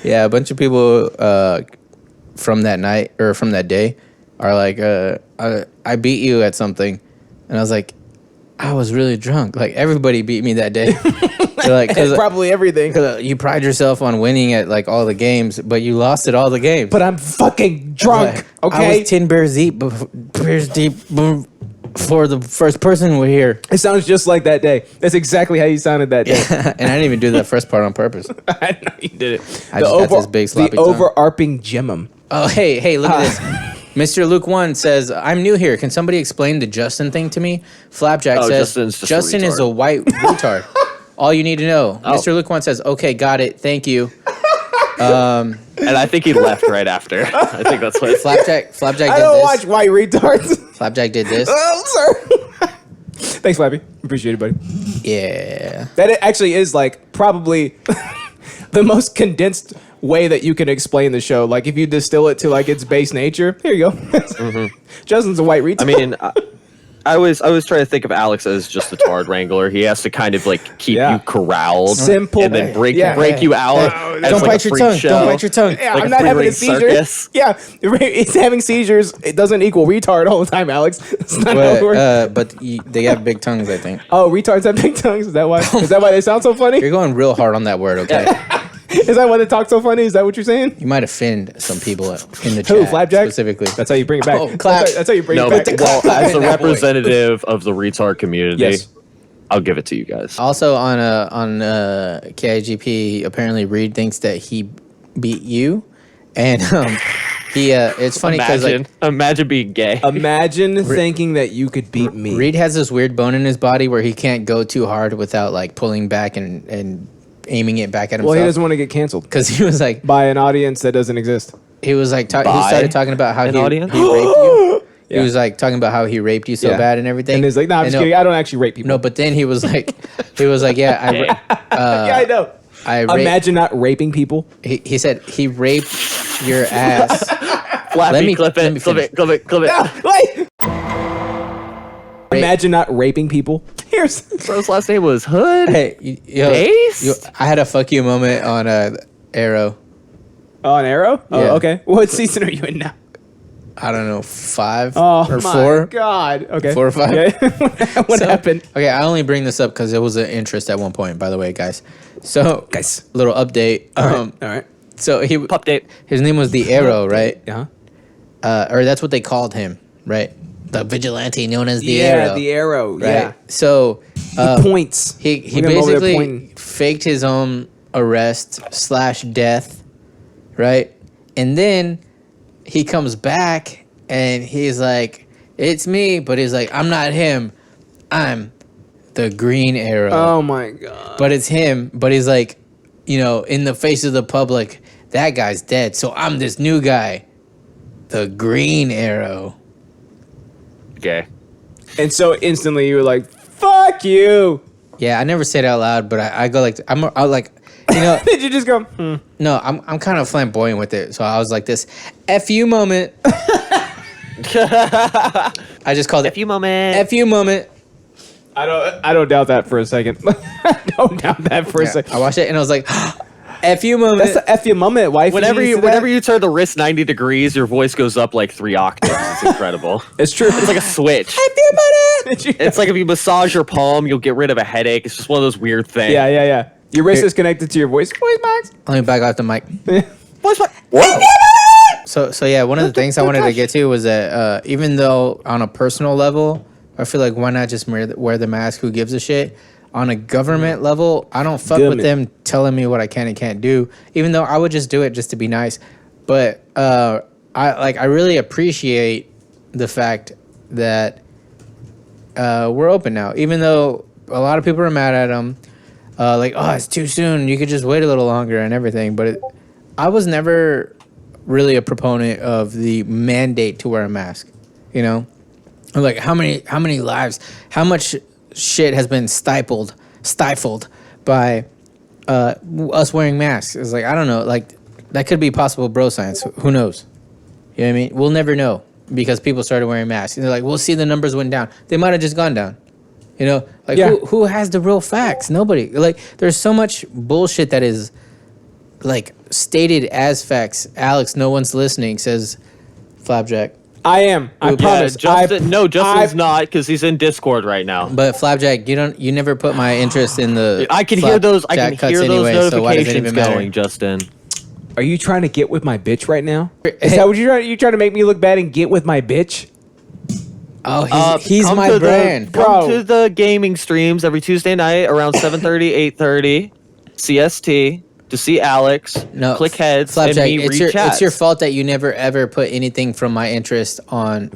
Yeah, a bunch of people from that night or from that day are like, I beat you at something. And I was like, I was really drunk. Like, everybody beat me that day. Like, probably everything. Cause you pride yourself on winning at like all the games, but you lost at all the games. But I'm fucking drunk. Like, Okay, I was 10 beers deep before the first person were here. it sounds just like that day. That's exactly how you sounded that day. And I didn't even do that first part on purpose. I know you did it. I just got this big sloppy the tongue. overarping gemum. Oh, hey, look at this. Mr. Luke 1 says, I'm new here. Can somebody explain the Justin thing to me? Flapjack says, Justin is a white retard. All you need to know. Oh. Mr. Luke 1 says, okay, got it. Thank you. And I think he left right after. I think that's what Flapjack did this. I don't watch white retards. Flapjack did this. Oh, sorry. Thanks, Flappy. Appreciate it, buddy. Yeah. That it actually is like probably the most condensed way that you can explain the show. Like if you distill it to like its base nature, here you go. Justin's a white retard. I mean, I was trying to think of Alex as just the Tard Wrangler. He has to kind of like keep you corralled, simple, and then break you out. Don't bite your tongue. Show. Don't bite your tongue. Yeah, like I'm not having a seizure. Circus. Yeah, it's having seizures. It doesn't equal retard all the time, Alex. It's not how it works. But they have big tongues, I think. Oh, retards have big tongues. Is that why? Is that why they sound so funny? You're going real hard on that word, okay? Is that why they talk so funny? Is that what you're saying? You might offend some people in the chat. Who, Flapjack? Specifically. That's how you bring it back. Oh, clap. That's how you bring it back. Well, as a representative of the retard community, yes. I'll give it to you guys. Also on KIGP, apparently Reed thinks that he beat you, and he it's funny because imagine being gay. Imagine thinking that you could beat me. Reed has this weird bone in his body where he can't go too hard without like pulling back and aiming it back at himself. Well, he doesn't want to get canceled because he was like by an audience that doesn't exist. He was like he started talking about how he raped you. He was like talking about how he raped you so bad and everything. And he's like, "No, I'm just kidding. I don't actually rape people." No, but then he was like, yeah, yeah, I know. Imagine not raping people. He said he raped your ass. Flappy, clip it. Wait. Imagine not raping people. Bro's last name was Hood. Hey, I had a fuck you moment on Arrow. Oh, on Arrow? Yeah. Oh, okay. What season are you in now? I don't know, 5 my or 4. God. Okay. 4 or 5. Okay. What happened? Okay, I only bring this up because it was an interest at one point, by the way, guys. So, little update. All right. So Update. His name was the Arrow, right? Uh-huh. Or that's what they called him, right? The vigilante known as the Arrow. Yeah, the Arrow. Right? Yeah. So he points. He basically faked his own arrest/death, right? And then he comes back and he's like, "It's me," but he's like, "I'm not him. I'm the Green Arrow." Oh my God. But it's him. But he's like, in the face of the public, that guy's dead. So I'm this new guy, the Green Arrow. Okay. And so instantly you were like, "Fuck you." Yeah, I never say it out loud, but I go like, I like, Did you just go? No, I'm kind of flamboyant with it. So I was like this, F you moment. I just called it F you moment. F you moment. I don't doubt that for a second. I don't doubt that for a second. I watched it and I was like, F you moment. That's the F you moment, wife. Whenever you turn the wrist 90 degrees, your voice goes up like 3 octaves. It's incredible. It's true. It's like a switch. F you moment. It's like if you massage your palm, you'll get rid of a headache. It's just one of those weird things. Yeah. Your wrist is connected to your voice box. Let me back off the mic. Voice box. So yeah, one of the things I wanted to get to was that even though on a personal level, I feel like why not just wear the mask? Who gives a shit? On a government level, I don't fuck with them telling me what I can and can't do, even though I would just do it just to be nice. But I really appreciate the fact that we're open now, even though a lot of people are mad at them. It's too soon. You could just wait a little longer and everything. But I was never really a proponent of the mandate to wear a mask. Like how many lives, how much shit has been stifled by us wearing masks. It's like, I don't know, like that could be possible bro science. Who knows? You know what I mean? We'll never know because people started wearing masks. And they're like, we'll see the numbers went down. They might have just gone down. Who has the real facts? Nobody. Like, there's so much bullshit that is like stated as facts. Alex, no one's listening, says Flapjack. I am. I promise. Justin's not because he's in Discord right now. But Flapjack, you never put my interest in the. I can hear those. I can cuts hear those anyway, so why does it notifications even matter? going, Justin. Are you trying to get with my bitch right now? Is that what you trying to make me look bad and get with my bitch? Oh, he's Come my to brand. Come to the gaming streams every Tuesday night around 7:30, 8:30 CST to see Alex. No, click heads Flapjack, and me read it's chats. your fault that you never ever put anything from my interest on.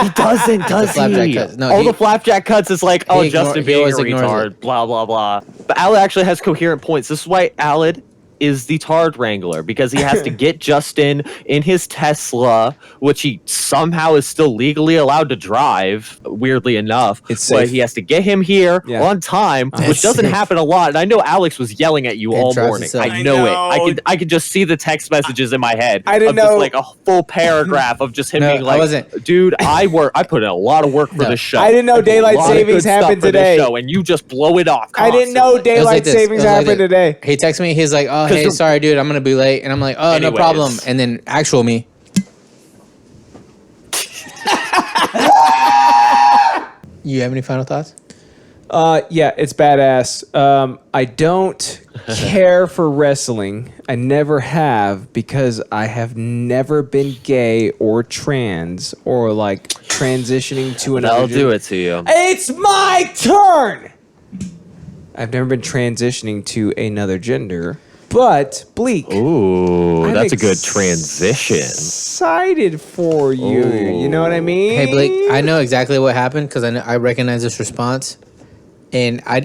He doesn't, does Flapjack he? cuts. No, all he- the Flapjack cuts is like, oh, he Justin he being a always ignores retard, it. blah, blah, blah. But Alad actually has coherent points. This is why Alad is the Tard Wrangler, because he has to get Justin in his Tesla, which he somehow is still legally allowed to drive, weirdly enough. It's but safe. he has to get him here on time, which It's doesn't safe. happen a lot. And I know Alex was yelling at you all trust morning. yourself. I know it. I could just see the text messages in my head. I didn't of just know- like a full paragraph of just him No, being I like, wasn't. dude, I put in a lot of work for No. this show. I didn't know do a daylight lot of savings good stuff happened for this today. show, and you just blow it off. I didn't know constantly. It was daylight like this. It savings was like happened this. today. He texted me. He's like, "Oh, hey, the- sorry, dude, I'm gonna be late." And I'm like, "Oh, no Anyways. problem." And then actual me. You have any final thoughts? Yeah, it's badass. I don't care for wrestling. I never have because I have never been gay or trans or like transitioning to another. That'll do it to you. It's my turn. I've never been transitioning to another gender, but Bleak. Ooh, I'm that's a good transition. Excited for you. Ooh. You know what I mean? Hey, Blake, I know exactly what happened because I recognize this response, and I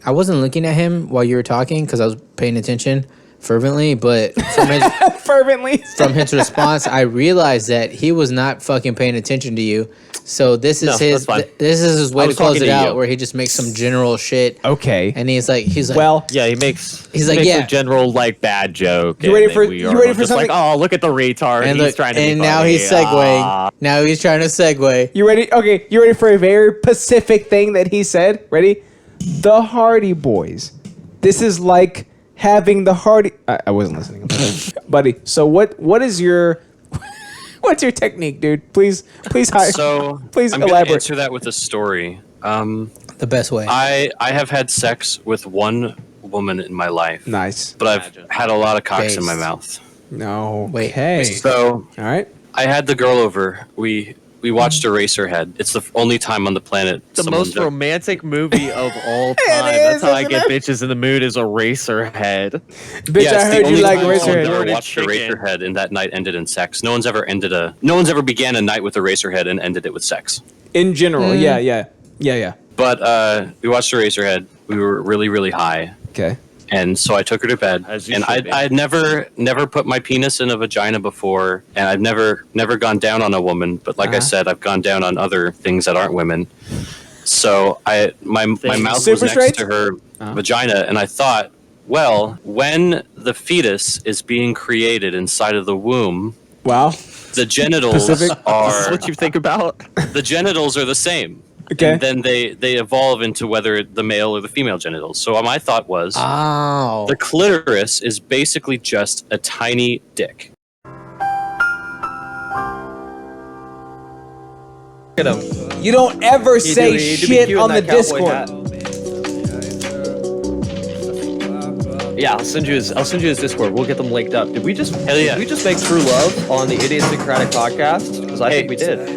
wasn't looking at him while you were talking because I was paying attention fervently, but fervently. from his response, I realized that he was not fucking paying attention to you. So this is No, his that's fine. this is his way I to was close talking it to out, you. where he just makes some general shit, Okay. and he's like, Well, Yeah, he makes yeah. a general like bad joke. You ready and for- we you are ready for just something- like, oh, look at the retard. and He's look, trying to be and now funny. he's segueing. Ah. Now he's trying to segue. you ready? Okay, you ready for a very specific thing that he said? Ready? The Hardy Boys. This is like having the Hardy. I wasn't listening, buddy. So what is your what's your technique, dude? Please hire. So Please I'm going elaborate. to answer that with a story. The best way. I have had sex with one woman in my life, Nice. but I've had a lot of cocks in my Based. mouth. No. Wait. Okay. So All right. I had the girl over. We watched Eraserhead. It's the only time on the planet The someone most does- romantic movie of all time. is, That's how I isn't get it? bitches in the mood is Eraserhead. Bitch, Yeah, I it's the heard you only like time Eraserhead. someone ever Dirty watched chicken. Eraserhead, and that night ended in sex. No one's ever began a night with Eraserhead and ended it with sex. In general, yeah. But we watched Eraserhead. We were really, really high. Okay. And so I took her to bed, As you and should be. I had never put my penis in a vagina before, and I've never gone down on a woman. But like I said, I've gone down on other things that aren't women. So my mouth Super was next straight? to her vagina, and I thought, well, when the fetus is being created inside of the womb, Wow. the genitals Specific? This is are what you think about? the genitals are the same. Okay. And then they evolve into whether the male or the female genitals. So my thought was. Oh. The clitoris is basically just a tiny dick. Look at him. You don't ever say He'd be shit cute in on the that cowboy Discord. hat. Yeah, I'll send you his Discord. We'll get them linked up. Did we just yeah. did we just make true love on the Idiosyncratic podcast? Because I think we did.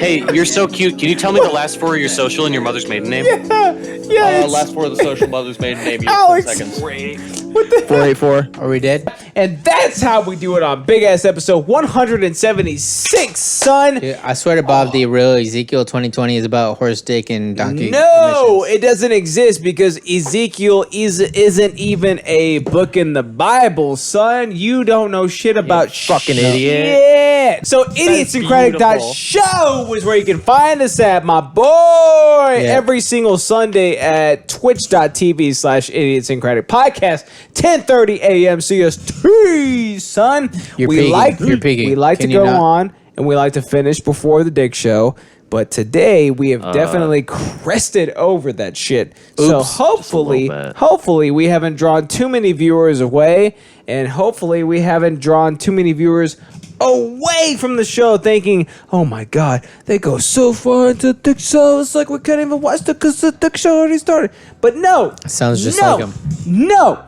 Hey, you're so cute. Can you tell me the last four of your social and your mother's maiden name? Yeah, it's Last four of the social mother's maiden name. You Alex. 10 seconds. 484. Are we dead? And that's how we do it on Big Ass Episode 176, son. Dude, I swear to Bob, the real Ezekiel 2020 is about horse dick and donkey. No, commissions. it doesn't exist because Ezekiel isn't even a book in the Bible, son. You don't know shit about fucking idiot. Yeah. So idiotsyncratic.show is where you can find us at, my boy. Yeah. Every single Sunday at twitch.tv/idiotsyncratic podcast, 10:30 a.m. CST, son. You're we peeking. like You're peeking. We like Can to you go not? on and we like to finish before the dick show. But today we have definitely crested over that shit. So Oops, hopefully, just a little bit. hopefully we haven't drawn too many viewers away, and hopefully we haven't drawn too many viewers away from the show thinking, oh my god, they go so far into the dick show, it's like we can't even watch it because the dick show already started. But no, Sounds just no, like him. no,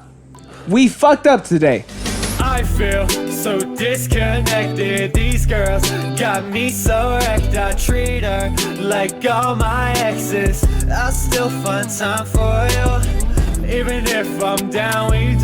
we fucked up today. I feel so disconnected. These girls got me so wrecked. I treat her like all my exes. I still find time for you. Even if I'm down, we